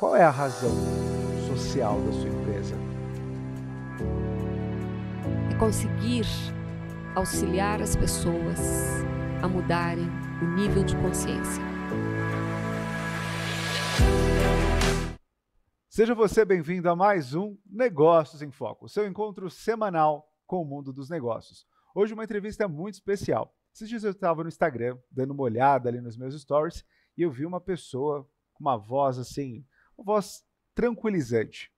Qual é a razão social da sua empresa? É conseguir auxiliar as pessoas a mudarem o nível de consciência. Seja você bem-vindo a mais um Negócios em Foco, seu encontro semanal com o mundo dos negócios. Hoje uma entrevista muito especial. Esses dias eu estava no Instagram, dando uma olhada ali nos meus stories, e eu vi uma pessoa com uma voz assim, uma voz tranquilizante.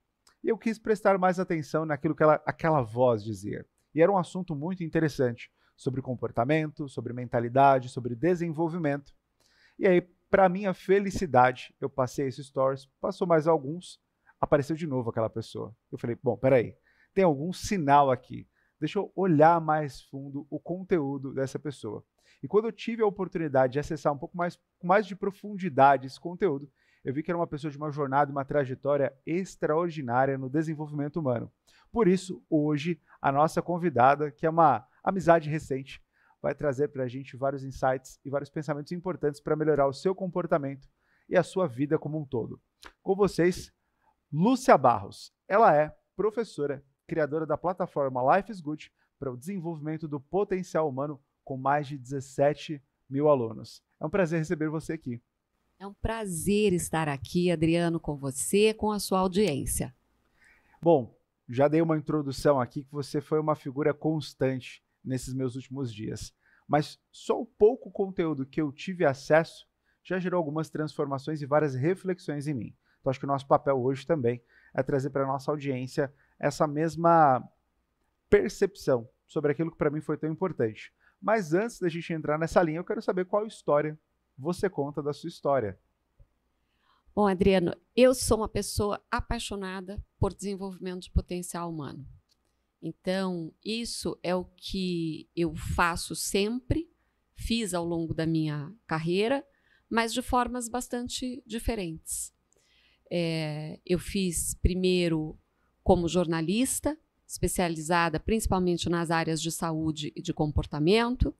E eu quis prestar mais atenção naquilo que aquela voz dizia. E era um assunto muito interessante, sobre comportamento, sobre mentalidade, sobre desenvolvimento. E aí, para minha felicidade, eu passei esses stories, passou mais alguns, apareceu de novo aquela pessoa. Eu falei, bom, peraí, tem algum sinal aqui. Deixa eu olhar mais fundo o conteúdo dessa pessoa. E quando eu tive a oportunidade de acessar um pouco mais, com mais de profundidade esse conteúdo, eu vi que era uma pessoa de uma jornada e uma trajetória extraordinária no desenvolvimento humano. Por isso, hoje, a nossa convidada, que é uma amizade recente, vai trazer para a gente vários insights e vários pensamentos importantes para melhorar o seu comportamento e a sua vida como um todo. Com vocês, Lúcia Barros. Ela é professora, criadora da plataforma Life is Good para o desenvolvimento do potencial humano com mais de 17 mil alunos. É um prazer receber você aqui. É um prazer estar aqui, Adriano, com você, com a sua audiência. Bom, já dei uma introdução aqui que você foi uma figura constante nesses meus últimos dias, mas só o pouco conteúdo que eu tive acesso já gerou algumas transformações e várias reflexões em mim. Então acho que o nosso papel hoje também é trazer para a nossa audiência essa mesma percepção sobre aquilo que para mim foi tão importante. Mas antes da gente entrar nessa linha, eu quero saber qual história você conta da sua história. Bom, Adriano, eu sou uma pessoa apaixonada por desenvolvimento de potencial humano. Então, isso é o que eu faço sempre, fiz ao longo da minha carreira, mas de formas bastante diferentes. Eu fiz primeiro como jornalista, especializada principalmente nas áreas de saúde e de comportamento.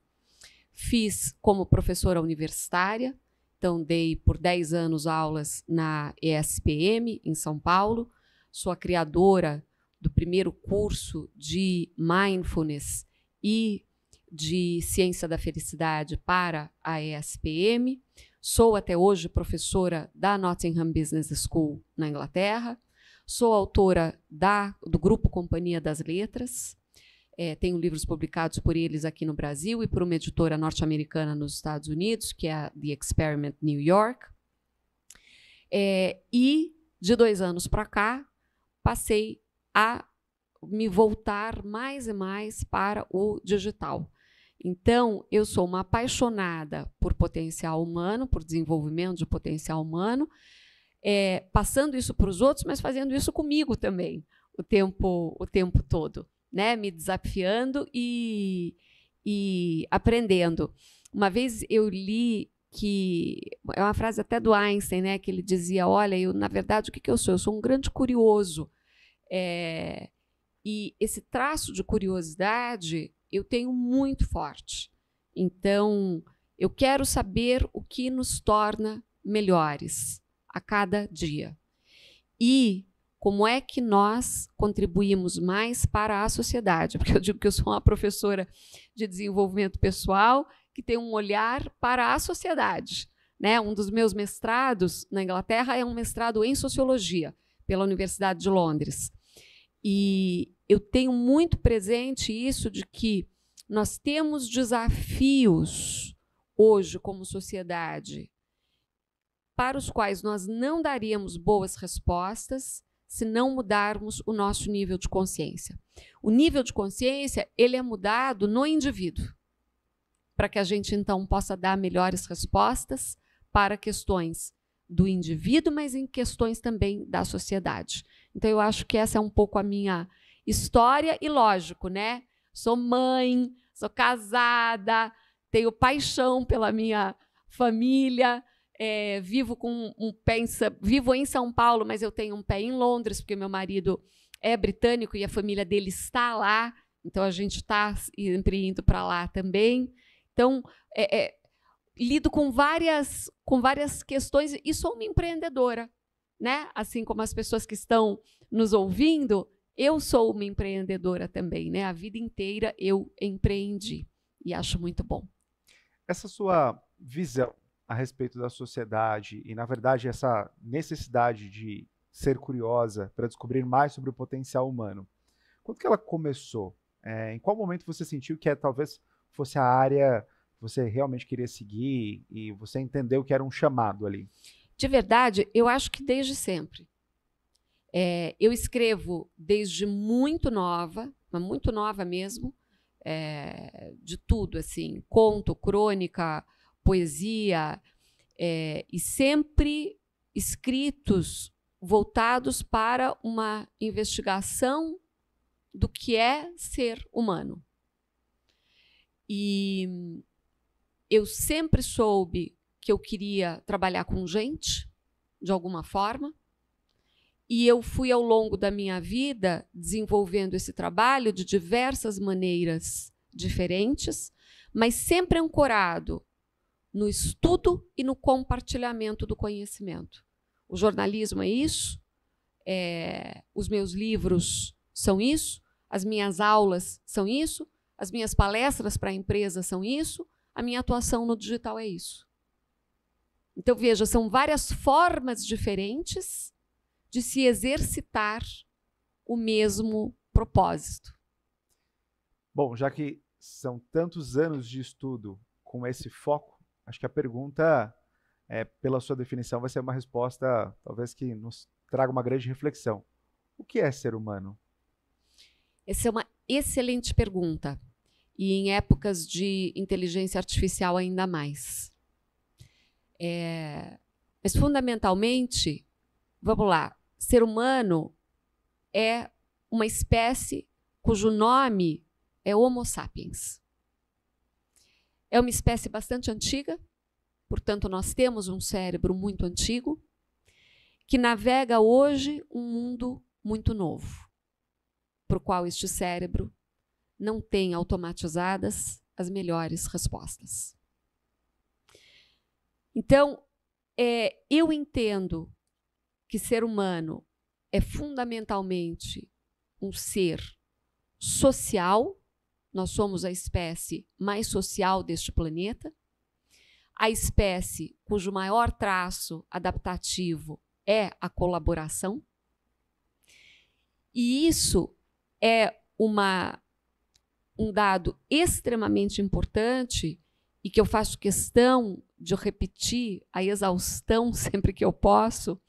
Fiz como professora universitária, então dei por 10 anos aulas na ESPM, em São Paulo. Sou a criadora do primeiro curso de Mindfulness e de Ciência da Felicidade para a ESPM. Sou até hoje professora da Nottingham Business School na Inglaterra. Sou autora do Grupo Companhia das Letras. Tenho livros publicados por eles aqui no Brasil e por uma editora norte-americana nos Estados Unidos, que é a The Experiment New York. E de 2 anos para cá, passei a me voltar mais e mais para o digital. Então, eu sou uma apaixonada por potencial humano, por desenvolvimento de potencial humano, passando isso para os outros, mas fazendo isso comigo também, o tempo todo, né? Me desafiando e aprendendo. Uma vez eu li que, é uma frase até do Einstein, né? Que ele dizia, olha, na verdade, o que eu sou? Eu sou um grande curioso. E esse traço de curiosidade eu tenho muito forte. Então, eu quero saber o que nos torna melhores a cada dia. E como é que nós contribuímos mais para a sociedade? Porque eu digo que eu sou uma professora de desenvolvimento pessoal que tem um olhar para a sociedade, né? Um dos meus mestrados na Inglaterra é um mestrado em sociologia, pela Universidade de Londres. E eu tenho muito presente isso de que nós temos desafios hoje como sociedade para os quais nós não daríamos boas respostas se não mudarmos o nosso nível de consciência. O nível de consciência, ele é mudado no indivíduo, para que a gente, então, possa dar melhores respostas para questões do indivíduo, mas em questões também da sociedade. Então, eu acho que essa é um pouco a minha história e, lógico, né? Sou mãe, sou casada, tenho paixão pela minha família, vivo em São Paulo, mas eu tenho um pé em Londres, porque meu marido é britânico e a família dele está lá, então a gente está sempre indo para lá também. Então, lido com várias questões e sou uma empreendedora. né? Assim como as pessoas que estão nos ouvindo, eu sou uma empreendedora também, né? A vida inteira eu empreendi e acho muito bom. Essa sua visão a respeito da sociedade e, na verdade, essa necessidade de ser curiosa para descobrir mais sobre o potencial humano, quando que ela começou? Em qual momento você sentiu que talvez fosse a área que você realmente queria seguir e você entendeu que era um chamado ali? De verdade, eu acho que desde sempre. Eu escrevo desde muito nova, mas muito nova mesmo, de tudo, assim, conto, crônica, poesia, e sempre escritos voltados para uma investigação do que é ser humano. E eu sempre soube que eu queria trabalhar com gente, de alguma forma, e eu fui, ao longo da minha vida, desenvolvendo esse trabalho de diversas maneiras diferentes, mas sempre ancorado no estudo e no compartilhamento do conhecimento. O jornalismo é isso, os meus livros são isso, as minhas aulas são isso, as minhas palestras para a empresa são isso, a minha atuação no digital é isso. Então, veja, são várias formas diferentes de se exercitar o mesmo propósito. Bom, já que são tantos anos de estudo com esse foco, acho que a pergunta, pela sua definição, vai ser uma resposta talvez que nos traga uma grande reflexão. O que é ser humano? Essa é uma excelente pergunta. E em épocas de inteligência artificial ainda mais. Mas, fundamentalmente, vamos lá, ser humano é uma espécie cujo nome é Homo sapiens. É uma espécie bastante antiga, portanto, nós temos um cérebro muito antigo, que navega hoje um mundo muito novo, para o qual este cérebro não tem automatizadas as melhores respostas. Então, eu entendo que ser humano é fundamentalmente um ser social, nós somos a espécie mais social deste planeta, a espécie cujo maior traço adaptativo é a colaboração, e isso é um dado extremamente importante e que eu faço questão de repetir a exaustão sempre que eu posso,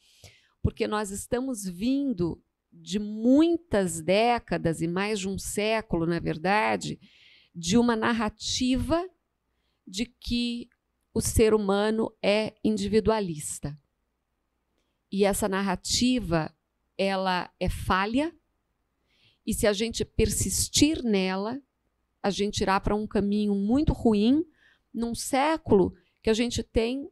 porque nós estamos vindo de muitas décadas e mais de um século, na verdade, de uma narrativa de que o ser humano é individualista. E essa narrativa, ela é falha, e se a gente persistir nela, a gente irá para um caminho muito ruim, num século que a gente tem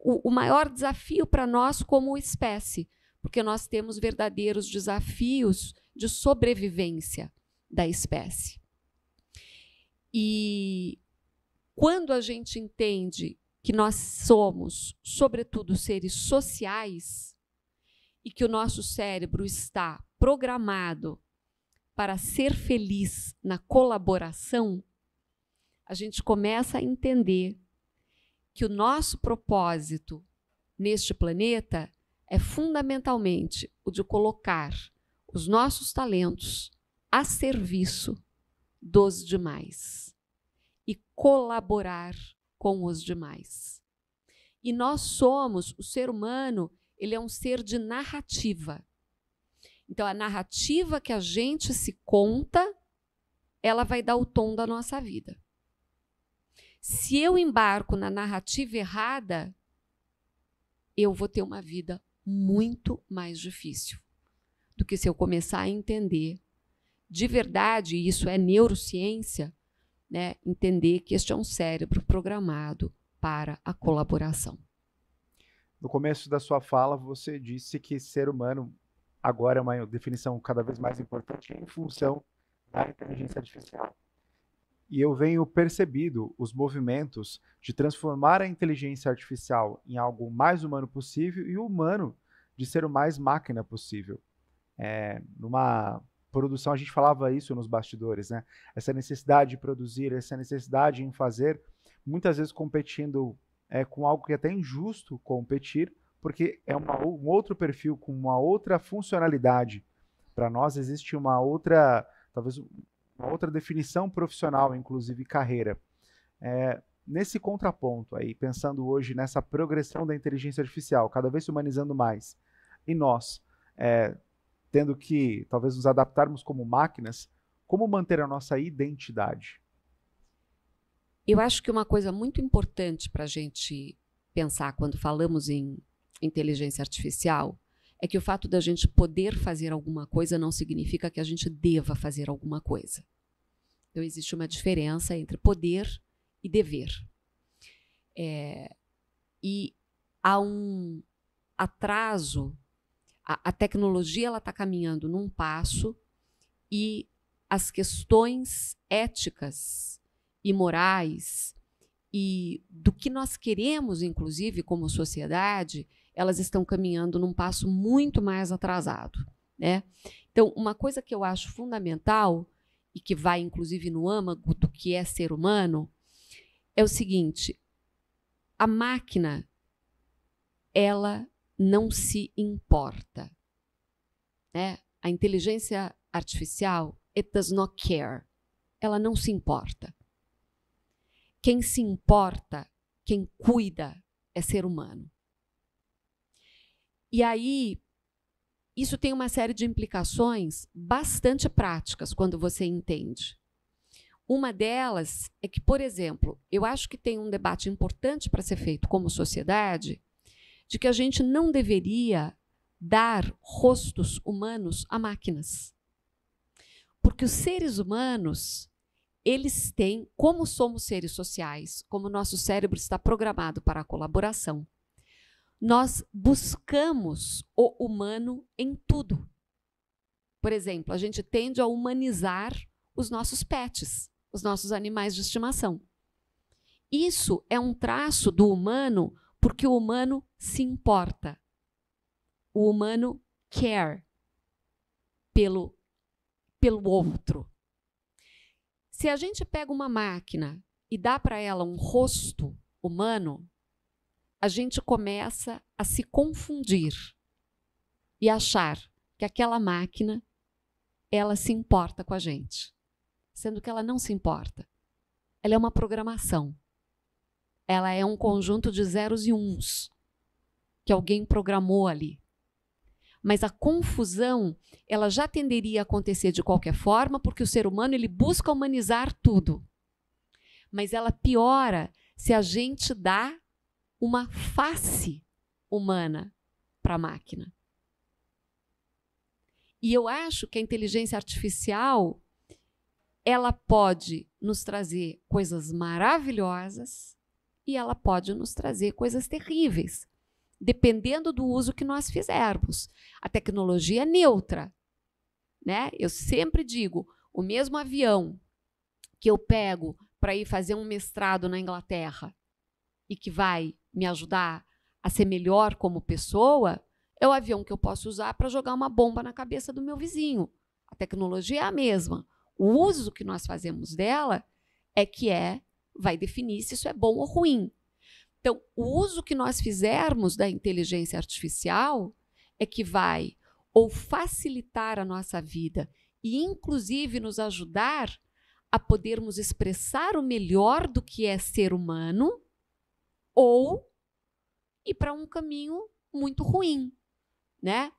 o maior desafio para nós como espécie, porque nós temos verdadeiros desafios de sobrevivência da espécie. E quando a gente entende que nós somos, sobretudo, seres sociais e que o nosso cérebro está programado para ser feliz na colaboração, a gente começa a entender que o nosso propósito neste planeta é fundamentalmente o de colocar os nossos talentos a serviço dos demais e colaborar com os demais. E nós somos, o ser humano, ele é um ser de narrativa. Então, a narrativa que a gente se conta, ela vai dar o tom da nossa vida. Se eu embarco na narrativa errada, eu vou ter uma vida muito mais difícil do que se eu começar a entender de verdade, e isso é neurociência, né, entender que este é um cérebro programado para a colaboração. No começo da sua fala, você disse que ser humano agora é uma definição cada vez mais importante em função da inteligência artificial. E eu venho percebido os movimentos de transformar a inteligência artificial em algo mais humano possível e o humano de ser o mais máquina possível. Numa produção, a gente falava isso nos bastidores, né? Essa necessidade de produzir, essa necessidade em fazer, muitas vezes competindo com algo que é até injusto competir, porque é um outro perfil com uma outra funcionalidade. Para nós existe uma outra, talvez uma outra definição profissional, inclusive carreira. Nesse contraponto aí, pensando hoje nessa progressão da inteligência artificial, cada vez se humanizando mais, e nós, tendo que talvez nos adaptarmos como máquinas, como manter a nossa identidade? Eu acho que uma coisa muito importante para a gente pensar quando falamos em inteligência artificial é que o fato da gente poder fazer alguma coisa não significa que a gente deva fazer alguma coisa. Então, existe uma diferença entre poder e dever. E há um atraso. A tecnologia está caminhando num passo e as questões éticas e morais e do que nós queremos, inclusive, como sociedade, elas estão caminhando num passo muito mais atrasado, né? Então, uma coisa que eu acho fundamental e que vai, inclusive, no âmago do que é ser humano, é o seguinte: a máquina, ela não se importa, né? A inteligência artificial, it does not care. Ela não se importa. Quem se importa, quem cuida, é ser humano. E aí, isso tem uma série de implicações bastante práticas quando você entende. Uma delas é que, por exemplo, eu acho que tem um debate importante para ser feito como sociedade de que a gente não deveria dar rostos humanos a máquinas. Porque os seres humanos, eles têm, como somos seres sociais, como o nosso cérebro está programado para a colaboração, nós buscamos o humano em tudo. Por exemplo, a gente tende a humanizar os nossos pets, os nossos animais de estimação. Isso é um traço do humano porque o humano se importa. O humano care pelo outro. Se a gente pega uma máquina e dá para ela um rosto humano, a gente começa a se confundir e achar que aquela máquina, ela se importa com a gente, sendo que ela não se importa. Ela é uma programação. Ela é um conjunto de zeros e uns que alguém programou ali. Mas a confusão, ela já tenderia a acontecer de qualquer forma, porque o ser humano ele busca humanizar tudo. Mas ela piora se a gente dá uma face humana para a máquina. E eu acho que a inteligência artificial, ela pode nos trazer coisas maravilhosas e ela pode nos trazer coisas terríveis, dependendo do uso que nós fizermos. A tecnologia é neutra, né? Eu sempre digo, o mesmo avião que eu pego para ir fazer um mestrado na Inglaterra e que vai me ajudar a ser melhor como pessoa, é o avião que eu posso usar para jogar uma bomba na cabeça do meu vizinho. A tecnologia é a mesma. O uso que nós fazemos dela é que vai definir se isso é bom ou ruim. Então, o uso que nós fizermos da inteligência artificial é que vai ou facilitar a nossa vida e, inclusive, nos ajudar a podermos expressar o melhor do que é ser humano, ou ir para um caminho muito ruim, né?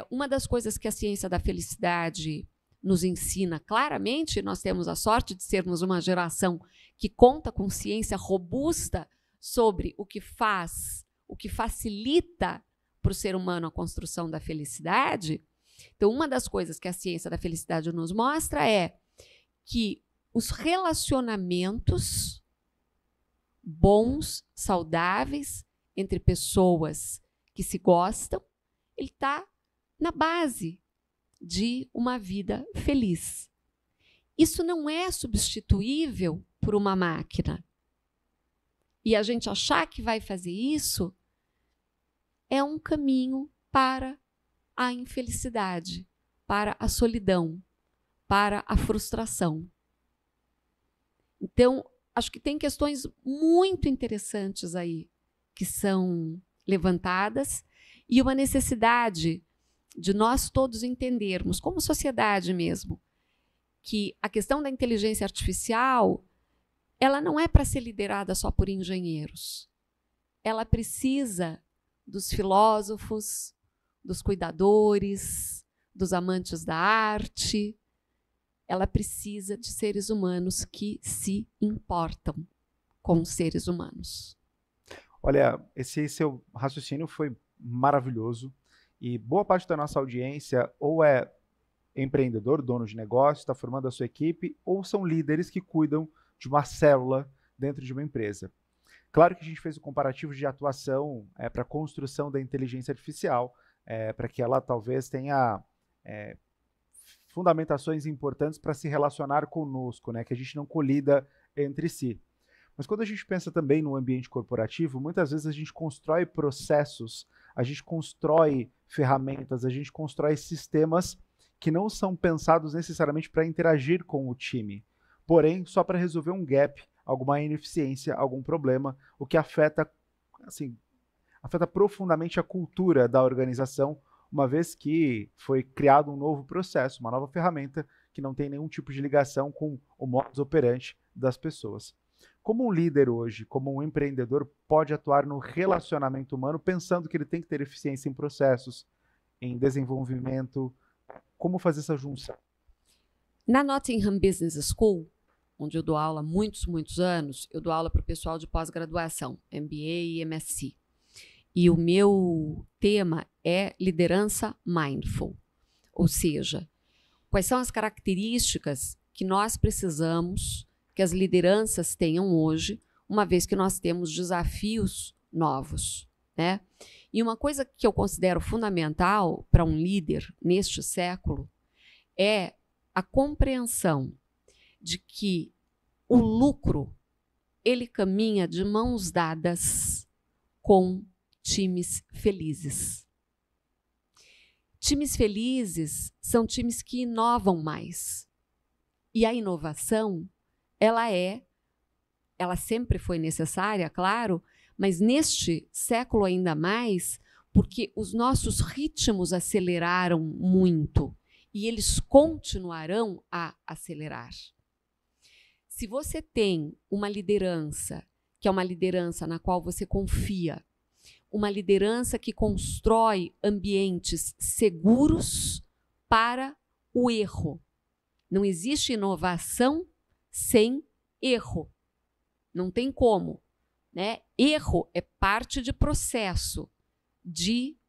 Uma das coisas que a ciência da felicidade nos ensina claramente, nós temos a sorte de sermos uma geração que conta com ciência robusta sobre o que facilita para o ser humano a construção da felicidade. Então, uma das coisas que a ciência da felicidade nos mostra é que os relacionamentos bons, saudáveis, entre pessoas que se gostam, ele está na base de uma vida feliz. Isso não é substituível por uma máquina. E a gente achar que vai fazer isso é um caminho para a infelicidade, para a solidão, para a frustração. Então, acho que tem questões muito interessantes aí que são levantadas e uma necessidade de nós todos entendermos, como sociedade mesmo, que a questão da inteligência artificial, ela não é para ser liderada só por engenheiros. Ela precisa dos filósofos, dos cuidadores, dos amantes da arte. Ela precisa de seres humanos que se importam com os seres humanos. Olha, esse seu raciocínio foi maravilhoso e boa parte da nossa audiência ou é empreendedor, dono de negócio, está formando a sua equipe, ou são líderes que cuidam de uma célula dentro de uma empresa. Claro que a gente fez o comparativo de atuação para a construção da inteligência artificial, para que ela talvez tenha fundamentações importantes para se relacionar conosco, né, que a gente não colida entre si. Mas quando a gente pensa também no ambiente corporativo, muitas vezes a gente constrói processos, a gente constrói ferramentas, a gente constrói sistemas que não são pensados necessariamente para interagir com o time, porém só para resolver um gap, alguma ineficiência, algum problema, o que afeta profundamente a cultura da organização, uma vez que foi criado um novo processo, uma nova ferramenta que não tem nenhum tipo de ligação com o modus operandi das pessoas. Como um líder hoje, como um empreendedor, pode atuar no relacionamento humano pensando que ele tem que ter eficiência em processos, em desenvolvimento? Como fazer essa junção? Na Nottingham Business School, onde eu dou aula há muitos anos, eu dou aula para o pessoal de pós-graduação, MBA e MSc. E o meu tema é liderança mindful, ou seja, quais são as características que nós precisamos que as lideranças tenham hoje, uma vez que nós temos desafios novos, né? E uma coisa que eu considero fundamental para um líder neste século é a compreensão de que o lucro, ele caminha de mãos dadas com times felizes. Times felizes são times que inovam mais. E a inovação, ela sempre foi necessária, claro, mas neste século ainda mais, porque os nossos ritmos aceleraram muito e eles continuarão a acelerar. Se você tem uma liderança, que é uma liderança na qual você confia, uma liderança que constrói ambientes seguros para o erro. Não existe inovação sem erro. Não tem como, né? Erro é parte de processo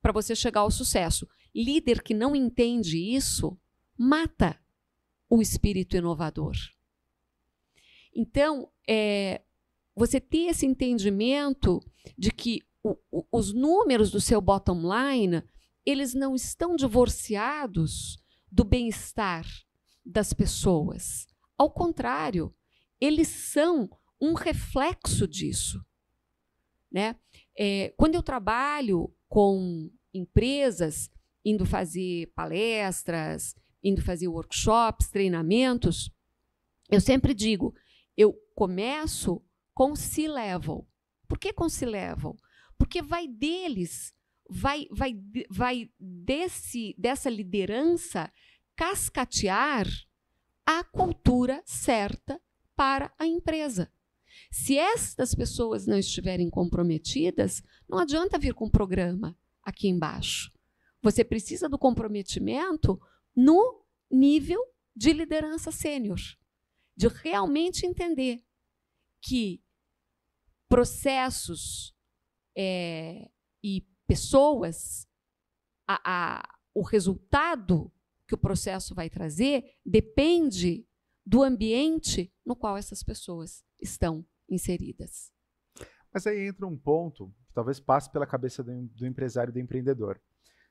para você chegar ao sucesso. Líder que não entende isso mata o espírito inovador. Então, você ter esse entendimento de que os números do seu bottom line, eles não estão divorciados do bem-estar das pessoas. Ao contrário, eles são um reflexo disso, né? Quando eu trabalho com empresas, indo fazer palestras, indo fazer workshops, treinamentos, eu sempre digo, eu começo com C-level. Por que com C-level? Porque vai deles, dessa liderança cascatear a cultura certa para a empresa. Se estas pessoas não estiverem comprometidas, não adianta vir com um programa aqui embaixo. Você precisa do comprometimento no nível de liderança sênior, de realmente entender que processos e pessoas, o resultado que o processo vai trazer depende do ambiente no qual essas pessoas estão inseridas. Mas aí entra um ponto que talvez passe pela cabeça do empresário e do empreendedor.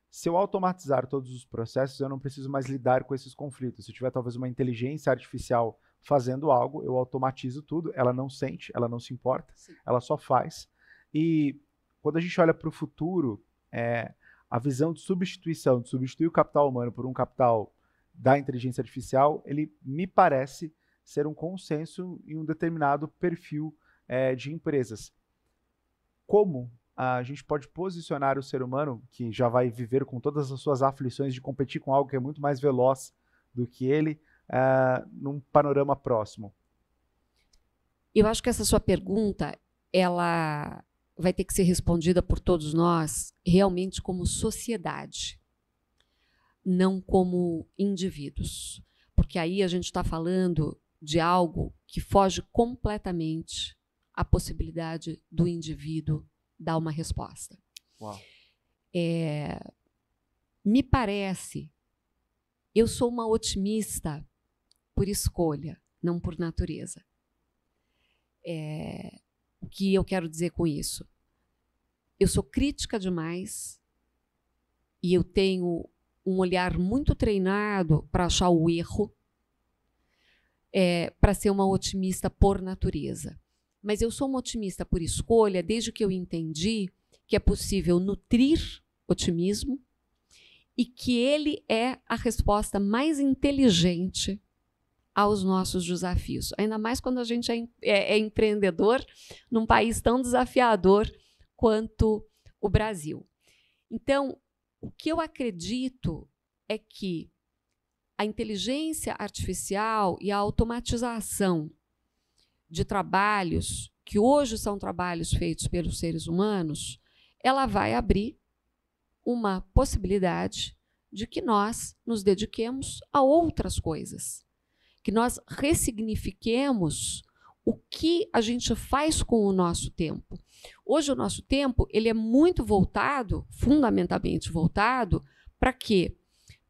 Se eu automatizar todos os processos, eu não preciso mais lidar com esses conflitos. Se eu tiver talvez uma inteligência artificial fazendo algo, eu automatizo tudo, ela não sente, ela não se importa, ela só faz. E quando a gente olha para o futuro, a visão de substituição, de substituir o capital humano por um capital da inteligência artificial, ele me parece ser um consenso em um determinado perfil de empresas. Como a gente pode posicionar o ser humano, que já vai viver com todas as suas aflições de competir com algo que é muito mais veloz do que ele, num panorama próximo? Eu acho que essa sua pergunta, ela vai ter que ser respondida por todos nós realmente como sociedade, não como indivíduos. Porque aí a gente está falando de algo que foge completamente à possibilidade do indivíduo dar uma resposta. Uau. Me parece, eu sou uma otimista por escolha, não por natureza. O que eu quero dizer com isso? Eu sou crítica demais e eu tenho um olhar muito treinado para achar o erro, para ser uma otimista por natureza. Mas eu sou uma otimista por escolha desde que eu entendi que é possível nutrir otimismo e que ele é a resposta mais inteligente aos nossos desafios. Ainda mais quando a gente é empreendedor num país tão desafiador quanto o Brasil. Então, o que eu acredito é que a inteligência artificial e a automatização de trabalhos, que hoje são trabalhos feitos pelos seres humanos, ela vai abrir uma possibilidade de que nós nos dediquemos a outras coisas, que nós ressignifiquemos o que a gente faz com o nosso tempo. Hoje o nosso tempo ele é muito voltado, fundamentalmente voltado, para quê?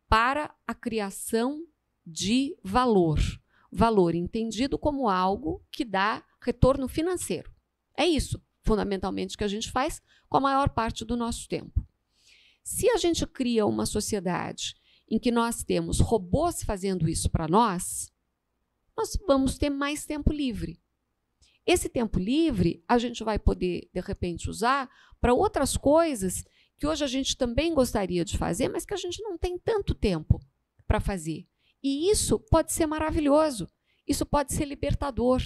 Para a criação de valor. Valor entendido como algo que dá retorno financeiro. É isso, fundamentalmente, que a gente faz com a maior parte do nosso tempo. Se a gente cria uma sociedade em que nós temos robôs fazendo isso para nós vamos ter mais tempo livre. Esse tempo livre a gente vai poder, de repente, usar para outras coisas que hoje a gente também gostaria de fazer, mas que a gente não tem tanto tempo para fazer. E isso pode ser maravilhoso, isso pode ser libertador.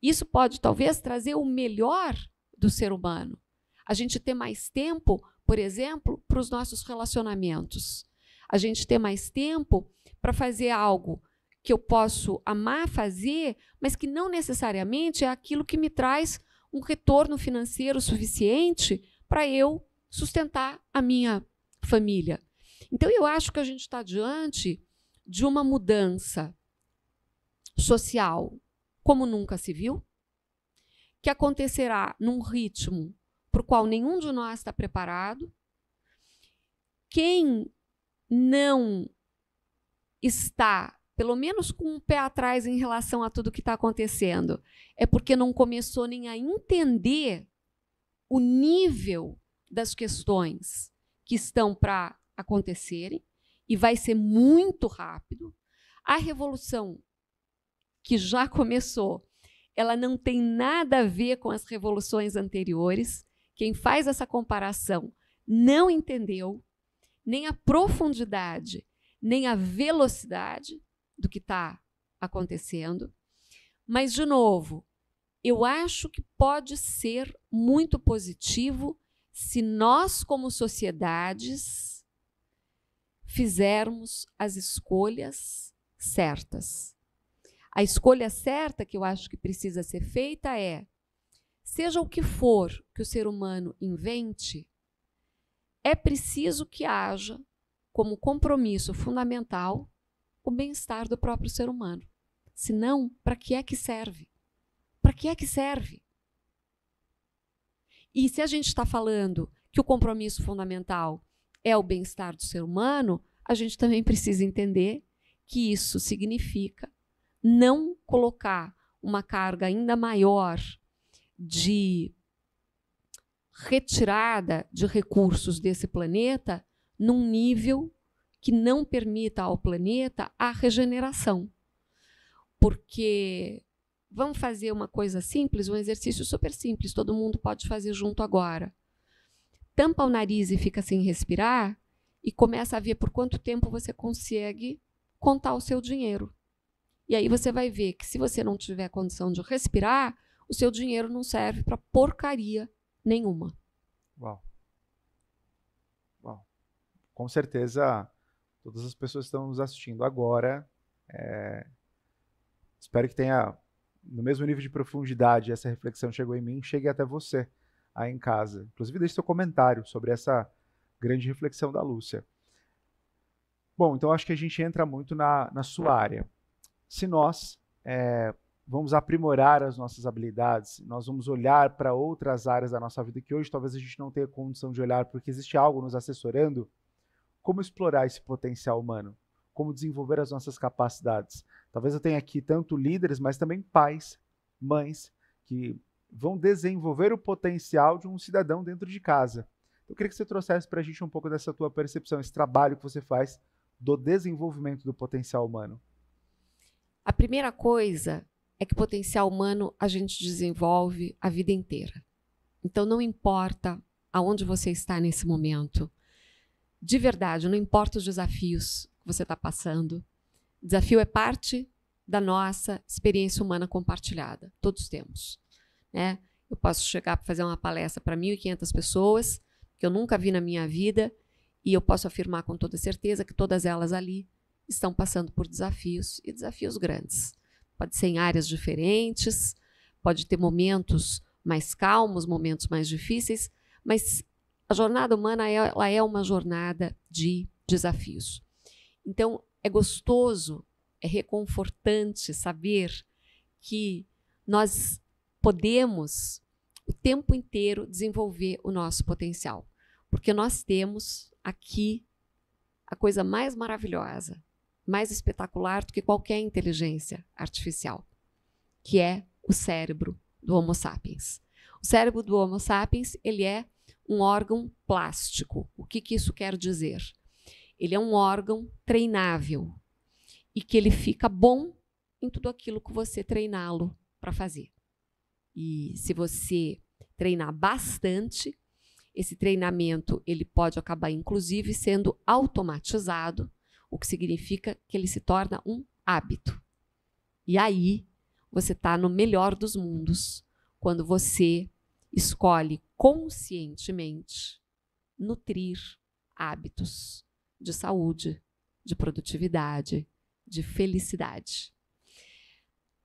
Isso pode, talvez, trazer o melhor do ser humano. A gente ter mais tempo, por exemplo, para os nossos relacionamentos. A gente ter mais tempo para fazer algo que eu posso amar fazer, mas que não necessariamente é aquilo que me traz um retorno financeiro suficiente para eu sustentar a minha família. Então, eu acho que a gente está diante de uma mudança social como nunca se viu, que acontecerá num ritmo para o qual nenhum de nós está preparado. Quem não está, pelo menos com um pé atrás em relação a tudo que está acontecendo, é porque não começou nem a entender o nível das questões que estão para acontecerem, e vai ser muito rápido. A revolução que já começou, ela não tem nada a ver com as revoluções anteriores. Quem faz essa comparação não entendeu nem a profundidade, nem a velocidade do que está acontecendo. Mas, de novo, eu acho que pode ser muito positivo se nós, como sociedades, fizermos as escolhas certas. A escolha certa que eu acho que precisa ser feita é, seja o que for que o ser humano invente, é preciso que haja como compromisso fundamental o bem-estar do próprio ser humano. Senão, para que é que serve? Para que é que serve? E se a gente está falando que o compromisso fundamental é o bem-estar do ser humano, a gente também precisa entender que isso significa não colocar uma carga ainda maior de retirada de recursos desse planeta num nível que não permita ao planeta a regeneração. Porque vamos fazer uma coisa simples, um exercício super simples, todo mundo pode fazer junto agora. tampa o nariz e fica sem respirar e começa a ver por quanto tempo você consegue contar o seu dinheiro. E aí você vai ver que se você não tiver condição de respirar, o seu dinheiro não serve para porcaria nenhuma. Uau. Uau. Com certeza, todas as pessoas que estão nos assistindo agora, espero que tenha, no mesmo nível de profundidade, essa reflexão chegou em mim, chegue até você aí em casa. Inclusive, deixe seu comentário sobre essa grande reflexão da Lúcia. Bom, então acho que a gente entra muito na sua área. Se nós vamos aprimorar as nossas habilidades, nós vamos olhar para outras áreas da nossa vida que hoje talvez a gente não tenha condição de olhar porque existe algo nos assessorando, como explorar esse potencial humano? Como desenvolver as nossas capacidades? Talvez eu tenha aqui tanto líderes, mas também pais, mães, que vão desenvolver o potencial de um cidadão dentro de casa. Eu queria que você trouxesse para a gente um pouco dessa tua percepção, esse trabalho que você faz do desenvolvimento do potencial humano. A primeira coisa é que o potencial humano a gente desenvolve a vida inteira. Então não importa aonde você está nesse momento. De verdade, não importa os desafios que você está passando. Desafio é parte da nossa experiência humana compartilhada. Todos temos, né? Eu posso chegar para fazer uma palestra para 1.500 pessoas que eu nunca vi na minha vida e eu posso afirmar com toda certeza que todas elas ali estão passando por desafios e desafios grandes. Pode ser em áreas diferentes, pode ter momentos mais calmos, momentos mais difíceis, mas a jornada humana ela é uma jornada de desafios. Então, é gostoso, é reconfortante saber que nós podemos o tempo inteiro desenvolver o nosso potencial, porque nós temos aqui a coisa mais maravilhosa, mais espetacular do que qualquer inteligência artificial, que é o cérebro do Homo sapiens. O cérebro do Homo sapiens, ele é um órgão plástico. O que isso quer dizer? Ele é um órgão treinável e que ele fica bom em tudo aquilo que você treiná-lo para fazer. E se você treinar bastante, esse treinamento ele pode acabar, inclusive, sendo automatizado, o que significa que ele se torna um hábito. E aí você está no melhor dos mundos, quando você escolhe conscientemente nutrir hábitos de saúde, de produtividade, de felicidade.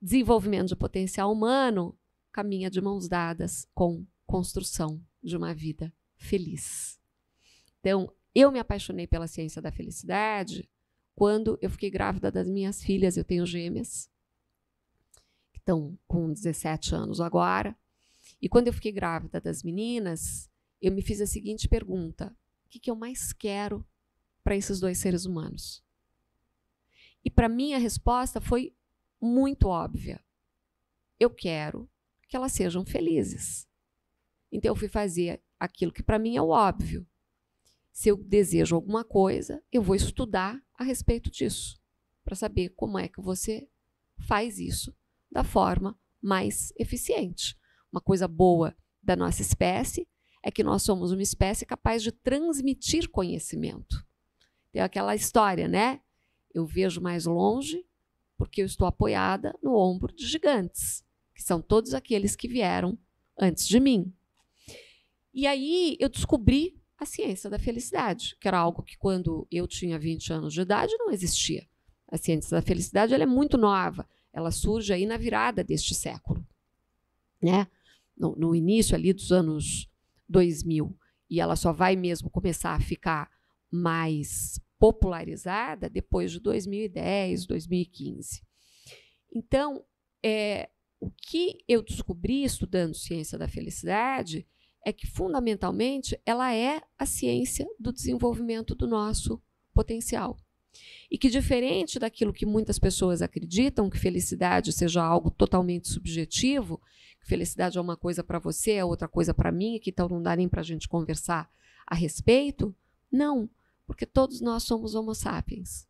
Desenvolvimento de potencial humano caminha de mãos dadas com construção de uma vida feliz. Então, eu me apaixonei pela ciência da felicidade quando eu fiquei grávida das minhas filhas. Eu tenho gêmeas, que estão com 17 anos agora. E quando eu fiquei grávida das meninas, eu me fiz a seguinte pergunta: o que eu mais quero para esses dois seres humanos? E para mim a resposta foi muito óbvia. Eu quero que elas sejam felizes. Então eu fui fazer aquilo que para mim é o óbvio. Se eu desejo alguma coisa, eu vou estudar a respeito disso, para saber como é que você faz isso da forma mais eficiente. Uma coisa boa da nossa espécie é que nós somos uma espécie capaz de transmitir conhecimento. Tem aquela história, né? Eu vejo mais longe porque eu estou apoiada no ombro de gigantes, que são todos aqueles que vieram antes de mim. E aí eu descobri a ciência da felicidade, que era algo que quando eu tinha 20 anos de idade não existia. A ciência da felicidade ela é muito nova, ela surge aí na virada deste século, né? No início ali dos anos 2000, e ela só vai mesmo começar a ficar mais popularizada depois de 2010, 2015. Então, o que eu descobri estudando ciência da felicidade é que, fundamentalmente, ela é a ciência do desenvolvimento do nosso potencial. E que, diferente daquilo que muitas pessoas acreditam, que felicidade seja algo totalmente subjetivo, que felicidade é uma coisa para você, é outra coisa para mim, e que então não dá nem para a gente conversar a respeito, não, porque todos nós somos Homo sapiens.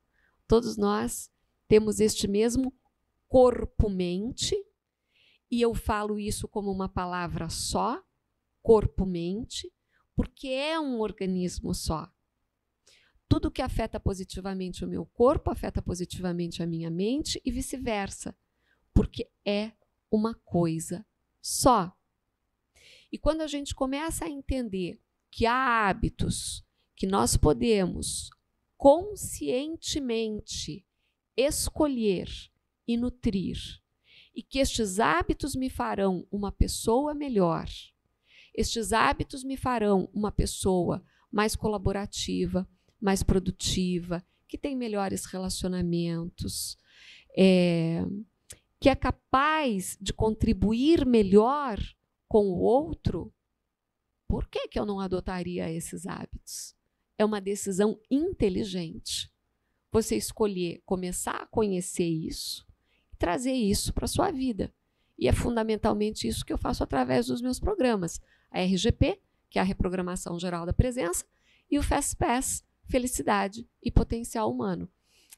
Todos nós temos este mesmo corpo-mente, e eu falo isso como uma palavra só, corpo-mente, porque é um organismo só. Tudo que afeta positivamente o meu corpo afeta positivamente a minha mente e vice-versa, porque é uma coisa só. E quando a gente começa a entender que há hábitos que nós podemos conscientemente escolher e nutrir, e que estes hábitos me farão uma pessoa melhor, estes hábitos me farão uma pessoa mais colaborativa, mais produtiva, que tem melhores relacionamentos, que é capaz de contribuir melhor com o outro, por que eu não adotaria esses hábitos? É uma decisão inteligente. Você escolher começar a conhecer isso e trazer isso para a sua vida. E é fundamentalmente isso que eu faço através dos meus programas. A RGP, que é a Reprogramação Geral da Presença, e o FastPass, Felicidade e Potencial Humano.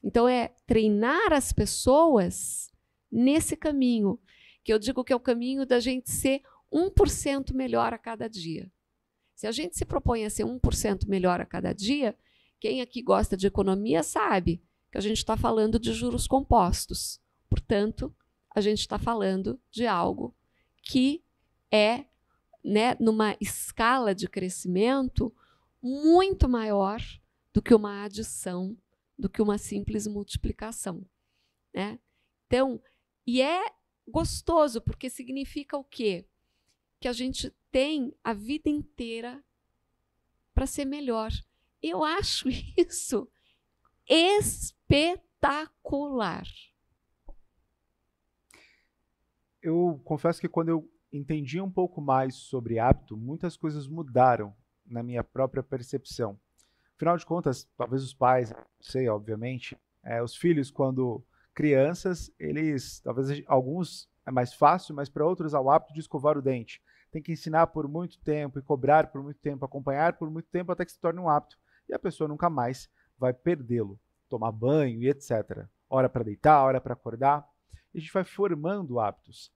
Então, é treinar as pessoas nesse caminho, que eu digo que é o caminho da gente ser 1% melhor a cada dia. Se a gente se propõe a ser 1% melhor a cada dia, quem aqui gosta de economia sabe que a gente está falando de juros compostos. Portanto, a gente está falando de algo que é, né, numa escala de crescimento muito maior do que uma adição, do que uma simples multiplicação, né? Então, e é gostoso, porque significa o quê? Que a gente tem a vida inteira para ser melhor. Eu acho isso espetacular. Eu confesso que quando eu entendi um pouco mais sobre hábito, muitas coisas mudaram na minha própria percepção. Afinal de contas, talvez os pais, não sei, obviamente, os filhos, quando crianças, eles, talvez alguns é mais fácil, mas para outros há o hábito de escovar o dente. Tem que ensinar por muito tempo e cobrar por muito tempo, acompanhar por muito tempo até que se torne um hábito. E a pessoa nunca mais vai perdê-lo. Tomar banho e etc. Hora para deitar, hora para acordar. E a gente vai formando hábitos.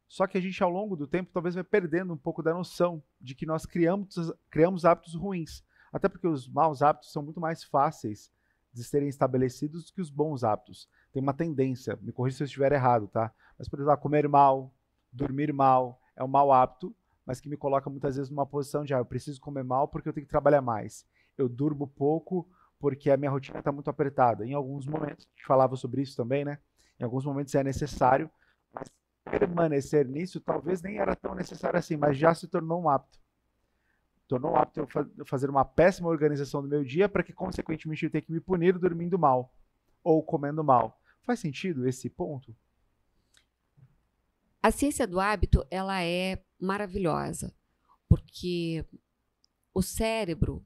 Só que a gente, ao longo do tempo, talvez vai perdendo um pouco da noção de que nós criamos hábitos ruins. Até porque os maus hábitos são muito mais fáceis de serem estabelecidos do que os bons hábitos. Tem uma tendência, me corrija se eu estiver errado, tá? Mas, por exemplo, comer mal, dormir mal, é um mau hábito, mas que me coloca muitas vezes numa posição de eu preciso comer mal porque eu tenho que trabalhar mais. Eu durmo pouco porque a minha rotina está muito apertada. Em alguns momentos, a gente falava sobre isso também, né? Em alguns momentos é necessário, mas permanecer nisso talvez nem era tão necessário assim, mas já se tornou um hábito. Tornou um hábito eu fazer uma péssima organização do meu dia para que, consequentemente, eu tenha que me punir dormindo mal ou comendo mal. Faz sentido esse ponto? A ciência do hábito, ela é maravilhosa, porque o cérebro,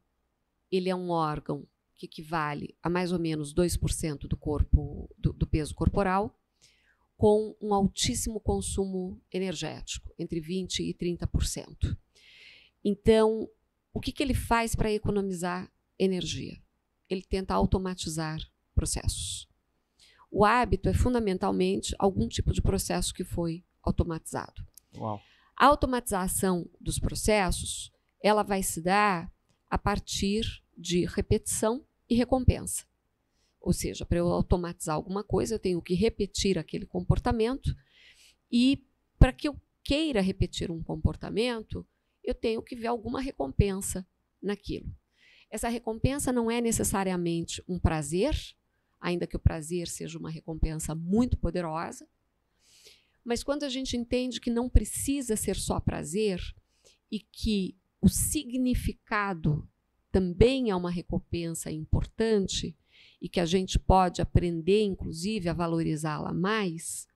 ele é um órgão que equivale a mais ou menos 2% do corpo, do peso corporal, com um altíssimo consumo energético, entre 20% e 30%. Então, o que ele faz para economizar energia? Ele tenta automatizar processos. O hábito é fundamentalmente algum tipo de processo que foi automatizado. Uau. A automatização dos processos, ela vai se dar a partir de repetição e recompensa. Ou seja, para eu automatizar alguma coisa, eu tenho que repetir aquele comportamento e para que eu queira repetir um comportamento, eu tenho que ver alguma recompensa naquilo. Essa recompensa não é necessariamente um prazer, ainda que o prazer seja uma recompensa muito poderosa, mas quando a gente entende que não precisa ser só prazer e que o significado também é uma recompensa importante e que a gente pode aprender, inclusive, a valorizá-la mais,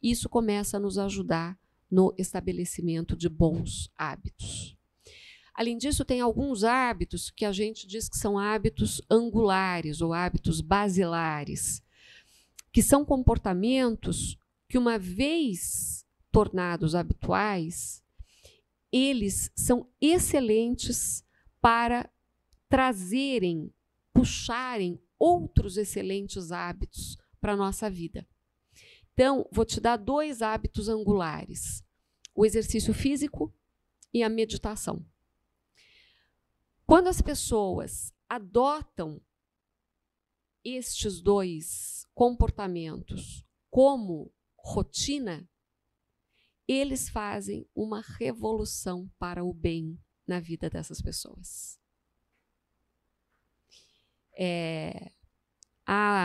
isso começa a nos ajudar no estabelecimento de bons hábitos. Além disso, tem alguns hábitos que a gente diz que são hábitos angulares ou hábitos basilares, que são comportamentos que, uma vez tornados habituais, eles são excelentes para trazerem, puxarem outros excelentes hábitos para a nossa vida. Então, vou te dar 2 hábitos angulares: o exercício físico e a meditação. Quando as pessoas adotam estes dois comportamentos como rotina, eles fazem uma revolução para o bem na vida dessas pessoas.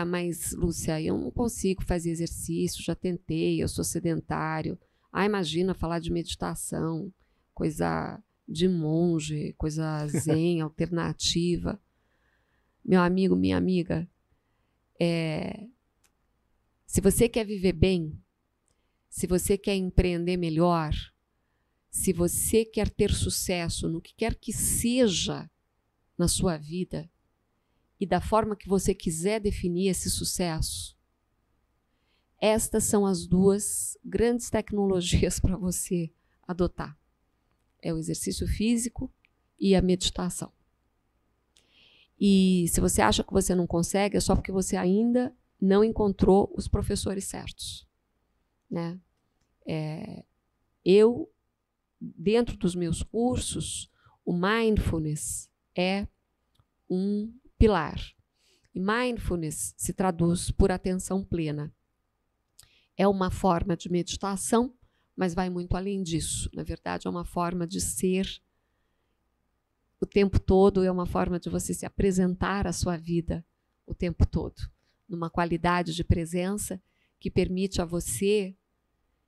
Mas, Lúcia, eu não consigo fazer exercício, já tentei, eu sou sedentário. Imagina falar de meditação, coisa de monge, coisa zen, alternativa. Meu amigo, minha amiga, se você quer viver bem, se você quer empreender melhor, se você quer ter sucesso no que quer que seja na sua vida e da forma que você quiser definir esse sucesso, estas são as duas grandes tecnologias para você adotar. É o exercício físico e a meditação. E se você acha que você não consegue, é só porque você ainda não encontrou os professores certos, né? Eu, dentro dos meus cursos, o mindfulness é um pilar. E mindfulness se traduz por atenção plena. É uma forma de meditação, mas vai muito além disso. Na verdade, é uma forma de ser o tempo todo, é uma forma de você se apresentar à sua vida o tempo todo, numa qualidade de presença que permite a você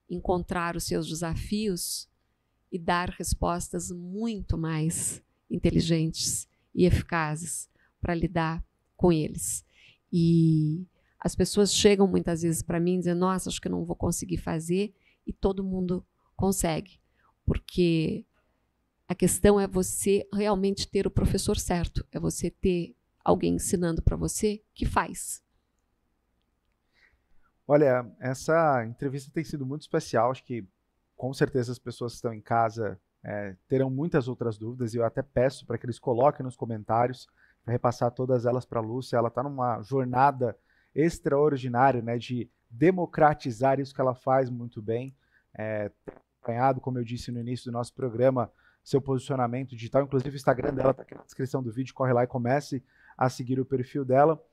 encontrar os seus desafios e dar respostas muito mais inteligentes e eficazes para lidar com eles. E as pessoas chegam muitas vezes para mim dizendo, nossa, acho que eu não vou conseguir fazer, e todo mundo consegue, porque a questão é você realmente ter o professor certo, é você ter alguém ensinando para você que faz. Olha, essa entrevista tem sido muito especial, acho que com certeza as pessoas que estão em casa terão muitas outras dúvidas, e eu até peço para que eles coloquem nos comentários, para repassar todas elas para a Lúcia. Ela está numa jornada extraordinária, né, de democratizar isso que ela faz muito bem, acompanhado, como eu disse no início do nosso programa, seu posicionamento digital, inclusive o Instagram dela está aqui na descrição do vídeo, corre lá e comece a seguir o perfil dela.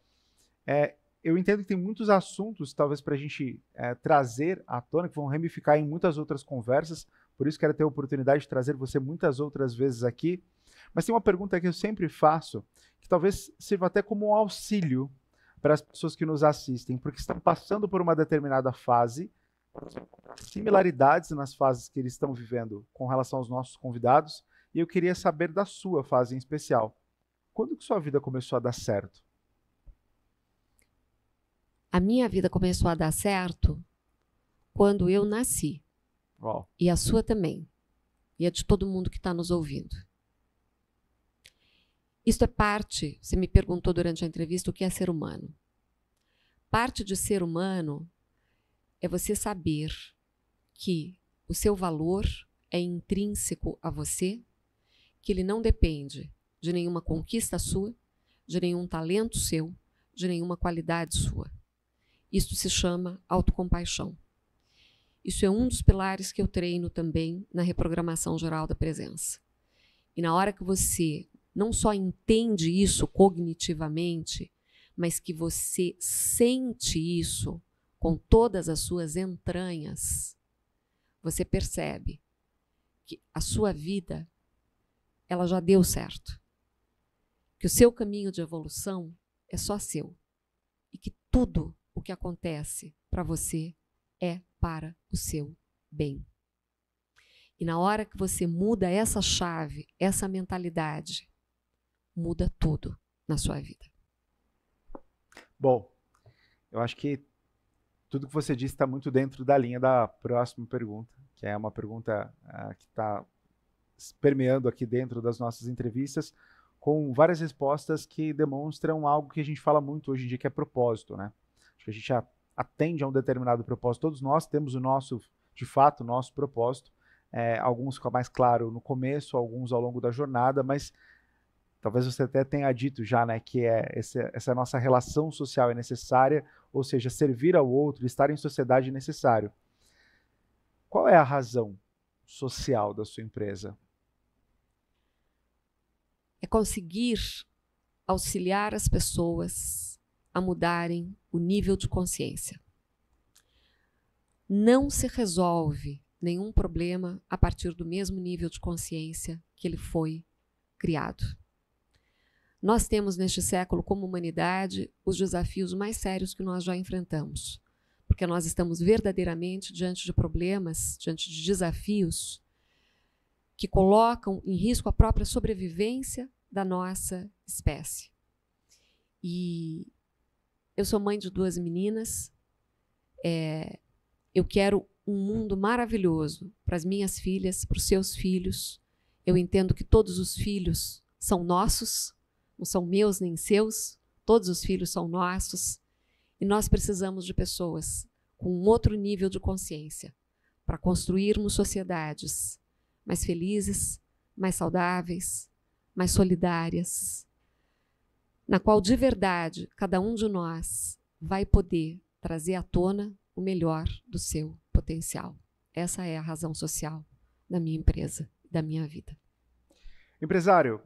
Eu entendo que tem muitos assuntos, talvez, para a gente trazer à tona, que vão ramificar em muitas outras conversas, por isso quero ter a oportunidade de trazer você muitas outras vezes aqui. Mas tem uma pergunta que eu sempre faço, que talvez sirva até como um auxílio para as pessoas que nos assistem, porque estão passando por uma determinada fase, similaridades nas fases que eles estão vivendo com relação aos nossos convidados, e eu queria saber da sua fase em especial. Quando que sua vida começou a dar certo? A minha vida começou a dar certo quando eu nasci. Uau. E a sua também. E a de todo mundo que está nos ouvindo. Isto é parte, você me perguntou durante a entrevista o que é ser humano. Parte de ser humano é você saber que o seu valor é intrínseco a você, que ele não depende de nenhuma conquista sua, de nenhum talento seu, de nenhuma qualidade sua. Isto se chama autocompaixão. Isso é um dos pilares que eu treino também na reprogramação geral da presença. E na hora que você não só entende isso cognitivamente, mas que você sente isso com todas as suas entranhas, você percebe que a sua vida, ela já deu certo. Que o seu caminho de evolução é só seu. E que tudo o que acontece para você é para o seu bem. E na hora que você muda essa chave, essa mentalidade, muda tudo na sua vida. Bom, eu acho que tudo que você disse está muito dentro da linha da próxima pergunta, que é uma pergunta que está permeando aqui dentro das nossas entrevistas, com várias respostas que demonstram algo que a gente fala muito hoje em dia, que é propósito, né? Acho que a gente atende a um determinado propósito. Todos nós temos o nosso, de fato, o nosso propósito. Alguns ficam mais claro no começo, alguns ao longo da jornada, mas talvez você até tenha dito já, né, que essa nossa relação social é necessária, ou seja, servir ao outro, estar em sociedade é necessário. Qual é a razão social da sua empresa? é conseguir auxiliar as pessoas a mudarem o nível de consciência. Não se resolve nenhum problema a partir do mesmo nível de consciência que ele foi criado. Nós temos neste século, como humanidade, os desafios mais sérios que nós já enfrentamos, porque nós estamos verdadeiramente diante de problemas, diante de desafios que colocam em risco a própria sobrevivência da nossa espécie. E eu sou mãe de 2 meninas, eu quero um mundo maravilhoso para as minhas filhas, para os seus filhos. Eu entendo que todos os filhos são nossos, não são meus nem seus, todos os filhos são nossos, e nós precisamos de pessoas com um outro nível de consciência para construirmos sociedades mais felizes, mais saudáveis, mais solidárias, na qual de verdade cada um de nós vai poder trazer à tona o melhor do seu potencial. Essa é a razão social da minha empresa, da minha vida. Empresário,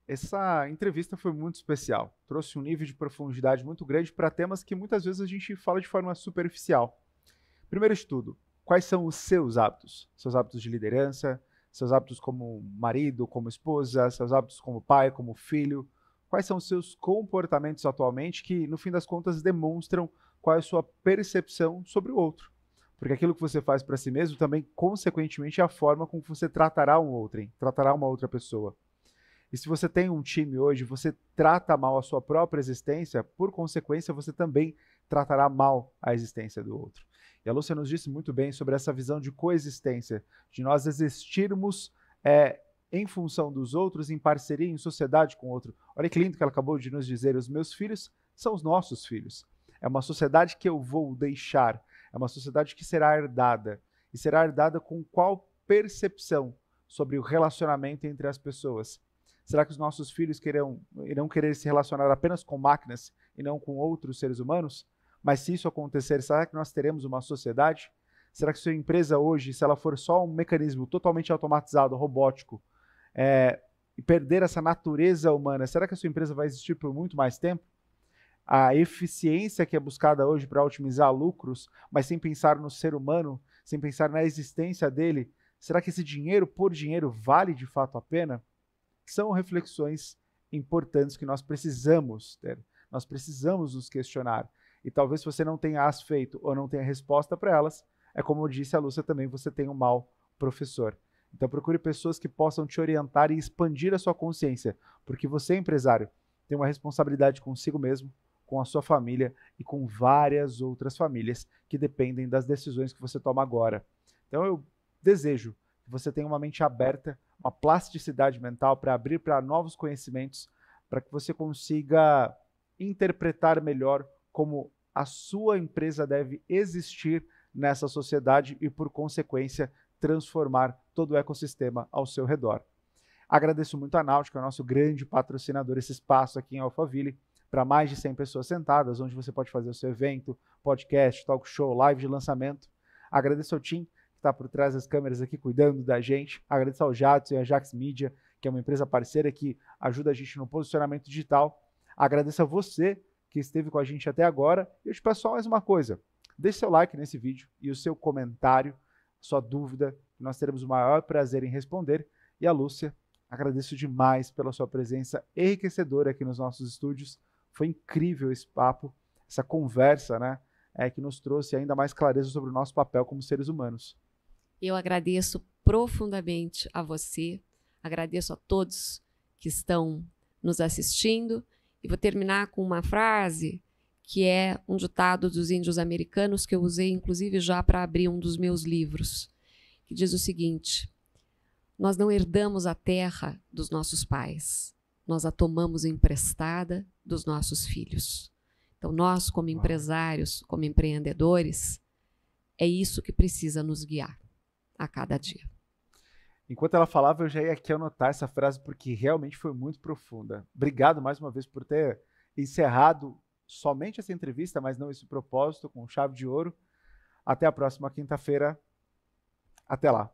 essa entrevista foi muito especial. Trouxe um nível de profundidade muito grande para temas que muitas vezes a gente fala de forma superficial. Primeiro de tudo, quais são os seus hábitos? Seus hábitos de liderança, seus hábitos como marido, como esposa, seus hábitos como pai, como filho. Quais são os seus comportamentos atualmente que, no fim das contas, demonstram qual é a sua percepção sobre o outro? Porque aquilo que você faz para si mesmo também, consequentemente, é a forma como você tratará um outrem, tratará uma outra pessoa. E se você tem um time hoje, você trata mal a sua própria existência, por consequência, você também tratará mal a existência do outro. E a Lúcia nos disse muito bem sobre essa visão de coexistência, de nós existirmos em função dos outros, em parceria, em sociedade com o outro. Olha que lindo que ela acabou de nos dizer, os meus filhos são os nossos filhos. É uma sociedade que eu vou deixar, é uma sociedade que será herdada. E será herdada com qual percepção sobre o relacionamento entre as pessoas? Será que os nossos filhos irão querer se relacionar apenas com máquinas e não com outros seres humanos? Mas se isso acontecer, será que nós teremos uma sociedade? Será que sua empresa hoje, se ela for só um mecanismo totalmente automatizado, robótico, e perder essa natureza humana, será que a sua empresa vai existir por muito mais tempo? A eficiência que é buscada hoje para otimizar lucros, mas sem pensar no ser humano, sem pensar na existência dele, será que esse dinheiro por dinheiro vale de fato a pena? São reflexões importantes que nós precisamos ter, nós precisamos nos questionar. E talvez se você não tenha as feito ou não tenha resposta para elas, é como disse a Lúcia também, você tem um mau professor. Então procure pessoas que possam te orientar e expandir a sua consciência, porque você, empresário, tem uma responsabilidade consigo mesmo, com a sua família e com várias outras famílias que dependem das decisões que você toma agora. Então eu desejo que você tenha uma mente aberta, uma plasticidade mental para abrir para novos conhecimentos, para que você consiga interpretar melhor como a sua empresa deve existir nessa sociedade e, por consequência, transformar todo o ecossistema ao seu redor. Agradeço muito a Náutica, nosso grande patrocinador, esse espaço aqui em Alphaville, para mais de 100 pessoas sentadas, onde você pode fazer o seu evento, podcast, talk show, live de lançamento. Agradeço ao Tim, que está por trás das câmeras aqui, cuidando da gente. Agradeço ao Jadson e a Jax Media, que é uma empresa parceira que ajuda a gente no posicionamento digital. Agradeço a você que esteve com a gente até agora. E eu te peço só mais uma coisa. Deixe seu like nesse vídeo e o seu comentário, sua dúvida, que nós teremos o maior prazer em responder. E a Lúcia, agradeço demais pela sua presença enriquecedora aqui nos nossos estúdios. Foi incrível esse papo, essa conversa, né? Que nos trouxe ainda mais clareza sobre o nosso papel como seres humanos. Eu agradeço profundamente a você, agradeço a todos que estão nos assistindo e vou terminar com uma frase que é um ditado dos índios americanos que eu usei inclusive já para abrir um dos meus livros, que diz o seguinte: nós não herdamos a terra dos nossos pais, nós a tomamos emprestada dos nossos filhos. Então nós, como empresários, como empreendedores, é isso que precisa nos guiar a cada dia. Enquanto ela falava, eu já ia aqui anotar essa frase porque realmente foi muito profunda. Obrigado mais uma vez por ter encerrado somente essa entrevista, mas não esse propósito, com chave de ouro. Até a próxima quinta-feira. Até lá.